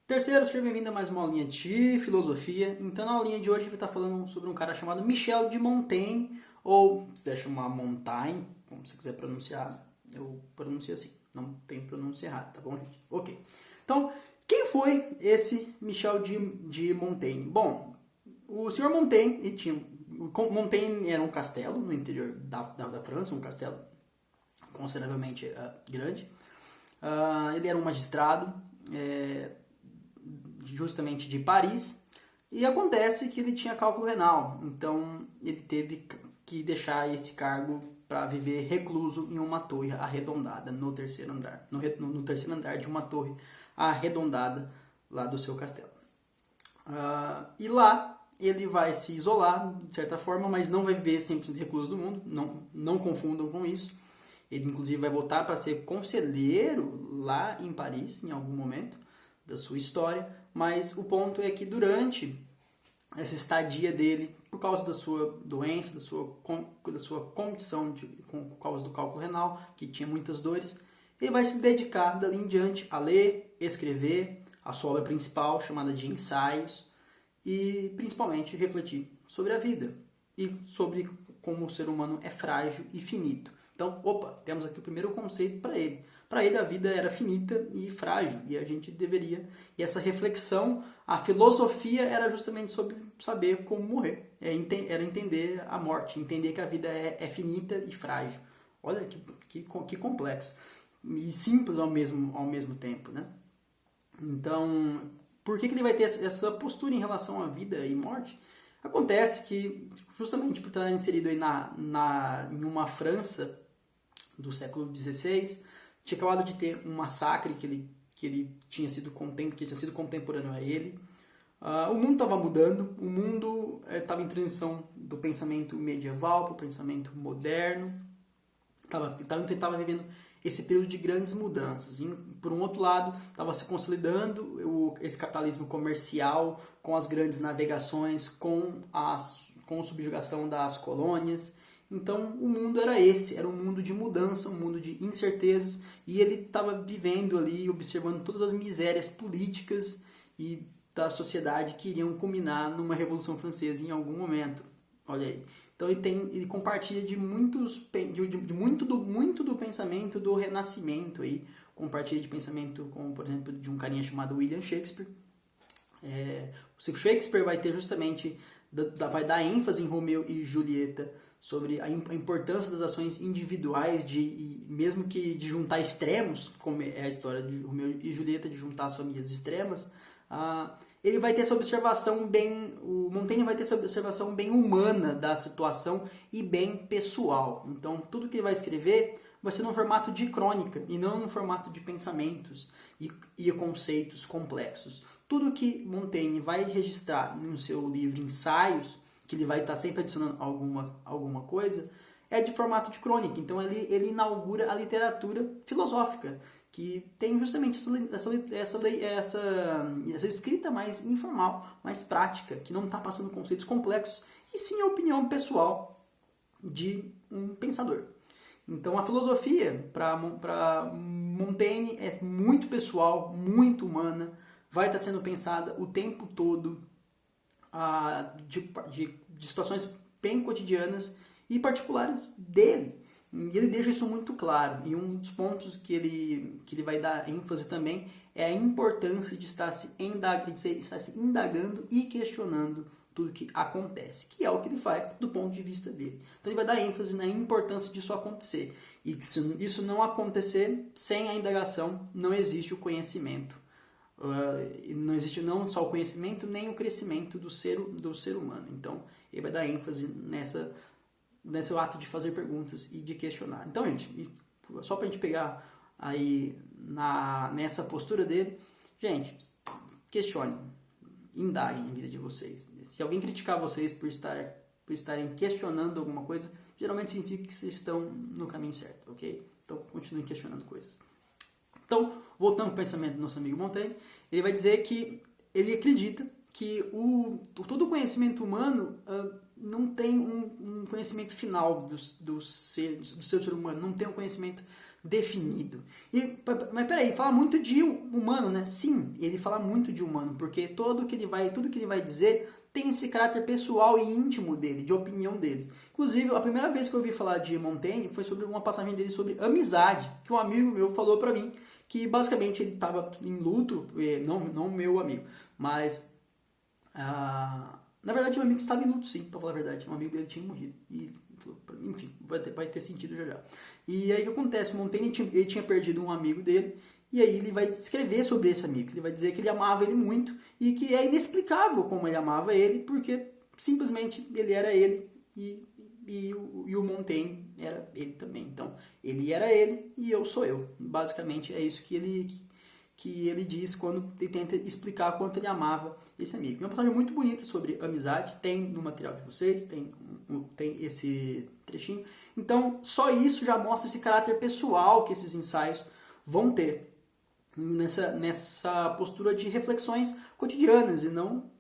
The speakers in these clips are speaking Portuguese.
Terceiro, seja bem-vindo a mais uma aulinha de filosofia. Então, na aulinha de hoje, a gente vai estar falando sobre um cara chamado Michel de Montaigne, ou se quiser chamar Montaigne, como você quiser pronunciar, eu pronuncio assim. Não tem pronúncia errada, tá bom, gente? Ok. Então, quem foi esse Michel de Montaigne? Bom, o senhor Montaigne, ele tinha, Montaigne era um castelo no interior da França, um castelo consideravelmente grande. Ele era um magistrado, justamente de Paris, e acontece que ele tinha cálculo renal, então ele teve que deixar esse cargo para viver recluso em uma torre arredondada no terceiro andar, no terceiro andar de uma torre arredondada lá do seu castelo. E lá ele vai se isolar de certa forma, mas não vai viver 100% recluso do mundo, não confundam com isso. Ele inclusive vai voltar para ser conselheiro lá em Paris em algum momento da sua história, mas o ponto é que durante essa estadia dele, por causa da sua doença, da sua condição por causa do cálculo renal, que tinha muitas dores, ele vai se dedicar dali em diante a ler, escrever a sua obra principal, chamada de Ensaios, e principalmente refletir sobre a vida e sobre como o ser humano é frágil e finito. Então, temos aqui o primeiro conceito para ele. Para ele a vida era finita e frágil e a gente deveria. E essa reflexão, a filosofia era justamente sobre saber como morrer. Era entender a morte, entender que a vida é finita e frágil. Olha que complexo. E simples ao mesmo tempo, né? Então, por que ele vai ter essa postura em relação à vida e morte? Acontece que, justamente por estar inserido aí em uma França do século XVI, tinha acabado de ter um massacre que ele tinha sido contemporâneo a ele. O mundo estava mudando, o mundo estava em transição do pensamento medieval para o pensamento moderno, estava vivendo esse período de grandes mudanças. E, por um outro lado, estava se consolidando esse capitalismo comercial com as grandes navegações, com a subjugação das colônias. Então o mundo era um mundo de mudança, um mundo de incertezas, e ele estava vivendo ali, observando todas as misérias políticas e da sociedade que iriam culminar numa Revolução Francesa em algum momento. Olha aí. Então ele compartilha de muito do pensamento do Renascimento aí, compartilha de pensamento como, por exemplo, de um carinha chamado William Shakespeare. O Shakespeare vai ter justamente vai dar ênfase em Romeu e Julieta sobre a importância das ações individuais, mesmo que de juntar extremos, como é a história de Romeu e Julieta, de juntar as famílias extremas. Ele vai ter essa observação o Montaigne vai ter essa observação bem humana da situação e bem pessoal. Então, tudo que ele vai escrever vai ser no formato de crônica e não no formato de pensamentos e conceitos complexos. Tudo que Montaigne vai registrar no seu livro Ensaios, que ele vai estar sempre adicionando alguma coisa, é de formato de crônica. Então ele inaugura a literatura filosófica, que tem justamente essa escrita mais informal, mais prática, que não está passando conceitos complexos, e sim a opinião pessoal de um pensador. Então a filosofia, para Montaigne, é muito pessoal, muito humana, vai estar sendo pensada o tempo todo de situações bem cotidianas e particulares dele. E ele deixa isso muito claro. E um dos pontos que ele vai dar ênfase também é a importância de estar se indagando e questionando tudo que acontece, que é o que ele faz do ponto de vista dele. Então ele vai dar ênfase na importância disso acontecer. E se isso não acontecer, sem a indagação, não existe o conhecimento. Não existe não só o conhecimento, nem o crescimento do ser humano. Então ele vai dar ênfase nesse ato de fazer perguntas e de questionar. Então, gente, só pra gente pegar aí nessa postura dele, gente, questionem, indaguem a vida de vocês. Se alguém criticar vocês por estarem questionando alguma coisa, geralmente significa que vocês estão no caminho certo, ok? Então, continuem questionando coisas. Então, voltando ao pensamento do nosso amigo Montaigne, ele vai dizer que ele acredita que todo o conhecimento humano não tem um conhecimento final do ser humano, não tem um conhecimento definido. Mas peraí, fala muito de humano, né? Sim, ele fala muito de humano, porque tudo que ele vai dizer tem esse caráter pessoal e íntimo dele, de opinião deles. Inclusive, a primeira vez que eu ouvi falar de Montaigne foi sobre uma passagem dele sobre amizade, que um amigo meu falou pra mim, que basicamente ele estava em luto, não meu amigo, mas na verdade o amigo estava em luto sim, pra falar a verdade, um amigo dele tinha morrido, e enfim, vai ter sentido já já. E aí o que acontece, Montaigne ele tinha perdido um amigo dele, e aí ele vai escrever sobre esse amigo, ele vai dizer que ele amava ele muito, e que é inexplicável como ele amava ele, porque simplesmente ele era ele, e o Montaigne era ele também. Então, ele era ele e eu sou eu. Basicamente é isso que ele diz quando ele tenta explicar quanto ele amava esse amigo. É uma passagem muito bonita sobre amizade, tem no material de vocês, tem esse trechinho. Então, só isso já mostra esse caráter pessoal que esses ensaios vão ter nessa postura de reflexões cotidianas e não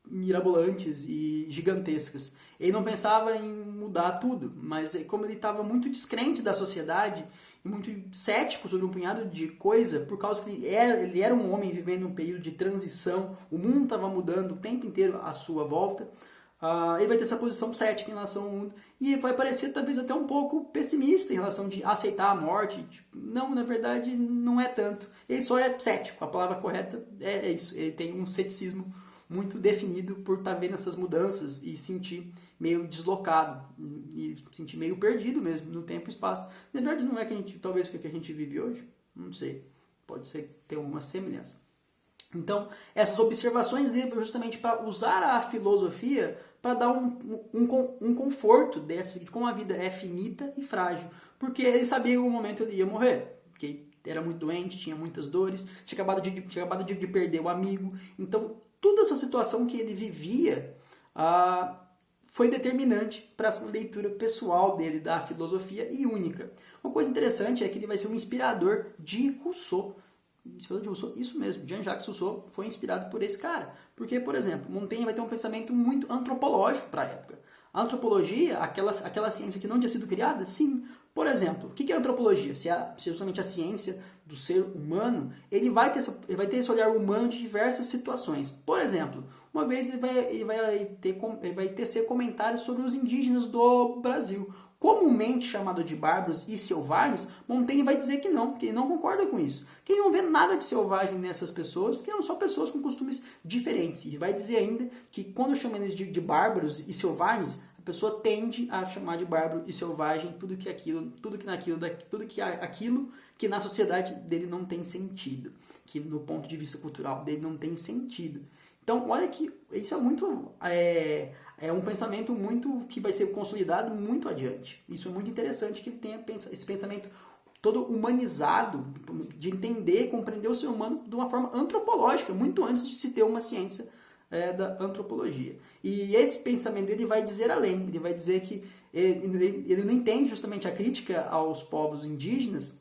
mirabolantes e gigantescas. Ele não pensava em mudar tudo, mas como ele estava muito descrente da sociedade e muito cético sobre um punhado de coisa, por causa que ele era um homem vivendo um período de transição, o mundo estava mudando o tempo inteiro à sua volta, ele vai ter essa posição cética em relação ao mundo e vai parecer talvez até um pouco pessimista em relação de aceitar a morte. Tipo, não, na verdade não é tanto. Ele só é cético, a palavra correta é isso, ele tem um ceticismo muito definido por estar vendo essas mudanças e sentir meio deslocado e sentir meio perdido mesmo no tempo e espaço. Na verdade não é que a gente, talvez foi o que a gente vive hoje, não sei, pode ser ter uma semelhança. Então, essas observações dele foram justamente para usar a filosofia para dar um conforto de como a vida é finita e frágil, porque ele sabia que em algum momento ele ia morrer, porque era muito doente, tinha muitas dores, tinha acabado de perder o amigo, então toda essa situação que ele vivia foi determinante para essa leitura pessoal dele da filosofia e única. Uma coisa interessante é que ele vai ser um inspirador de Rousseau. Isso mesmo, Jean-Jacques Rousseau foi inspirado por esse cara. Porque, por exemplo, Montaigne vai ter um pensamento muito antropológico para a época. A antropologia, aquela ciência que não tinha sido criada, sim. Por exemplo, o que é antropologia? Se é justamente a ciência do ser humano, ele vai ter esse olhar humano de diversas situações. Por exemplo, uma vez ele vai tecer comentários sobre os indígenas do Brasil. Comumente chamado de bárbaros e selvagens, Montaigne vai dizer que ele não concorda com isso. Que ele não vê nada de selvagem nessas pessoas, porque eram só pessoas com costumes diferentes. E vai dizer ainda que quando chama eles de bárbaros e selvagens, a pessoa tende a chamar de bárbaro e selvagem tudo aquilo que na sociedade dele não tem sentido, que no ponto de vista cultural dele não tem sentido. Então, olha que isso é um pensamento muito que vai ser consolidado muito adiante. Isso é muito interessante que ele tenha esse pensamento todo humanizado, de entender e compreender o ser humano de uma forma antropológica, muito antes de se ter uma ciência da antropologia. E esse pensamento dele vai dizer além, ele vai dizer que ele não entende justamente a crítica aos povos indígenas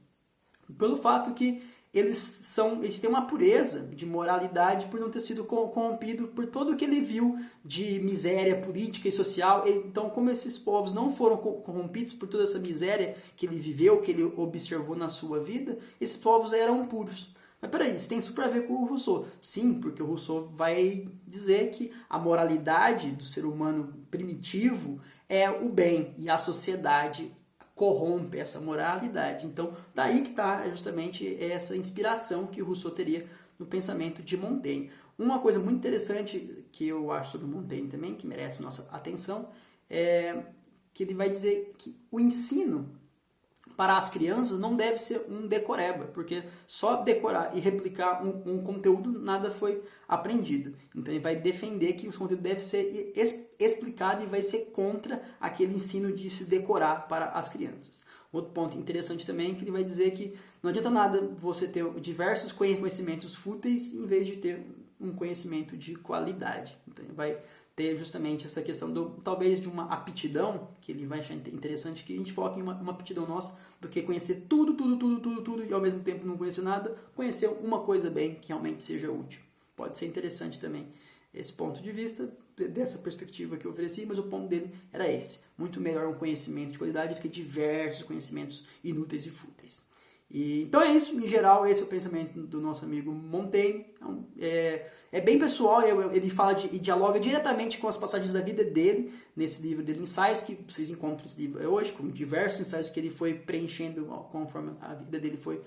pelo fato que eles têm uma pureza de moralidade por não ter sido corrompido por tudo o que ele viu de miséria política e social. Então, como esses povos não foram corrompidos por toda essa miséria que ele viveu, que ele observou na sua vida, esses povos eram puros. Mas peraí, isso tem super a ver com o Rousseau. Sim, porque o Rousseau vai dizer que a moralidade do ser humano primitivo é o bem e a sociedade corrompe essa moralidade. Então, daí que está justamente essa inspiração que o Rousseau teria no pensamento de Montaigne. Uma coisa muito interessante que eu acho sobre Montaigne também, que merece nossa atenção, é que ele vai dizer que o ensino para as crianças não deve ser um decoreba, porque só decorar e replicar um conteúdo nada foi aprendido. Então ele vai defender que o conteúdo deve ser explicado e vai ser contra aquele ensino de se decorar para as crianças. Outro ponto interessante também é que ele vai dizer que não adianta nada você ter diversos conhecimentos fúteis em vez de ter um conhecimento de qualidade. Então ele vai ter justamente essa questão talvez de uma aptidão, que ele vai achar interessante que a gente foque em uma aptidão nossa, do que conhecer tudo e ao mesmo tempo não conhecer nada, conhecer uma coisa bem que realmente seja útil. Pode ser interessante também esse ponto de vista, dessa perspectiva que eu ofereci, mas o ponto dele era esse. Muito melhor um conhecimento de qualidade do que diversos conhecimentos inúteis e fúteis. Então é isso, em geral, esse é o pensamento do nosso amigo Montaigne. É bem pessoal, ele fala e dialoga diretamente com as passagens da vida dele, nesse livro dele, Ensaios, que vocês encontram esse livro hoje, com diversos ensaios que ele foi preenchendo conforme a vida dele foi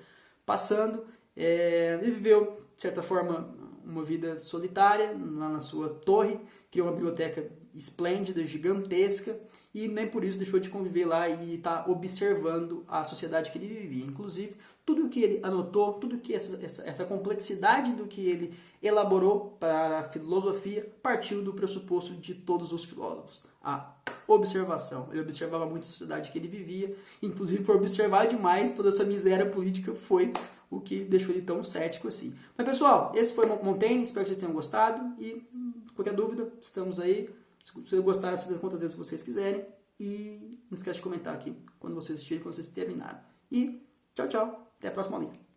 passando. Ele viveu, de certa forma, uma vida solitária, lá na sua torre, criou uma biblioteca esplêndida, gigantesca, e nem por isso deixou de conviver lá e estar observando a sociedade que ele vivia. Inclusive, tudo o que ele anotou, tudo que essa complexidade do que ele elaborou para a filosofia partiu do pressuposto de todos os filósofos, a observação. Ele observava muito a sociedade que ele vivia, inclusive por observar demais toda essa miséria política foi o que deixou ele tão cético assim. Mas pessoal, esse foi Montaigne, espero que vocês tenham gostado e qualquer dúvida, estamos aí. Se vocês gostaram, assistam quantas vezes vocês quiserem. E não esquece de comentar aqui quando vocês assistirem, quando vocês terminarem. E tchau, tchau. Até a próxima aula.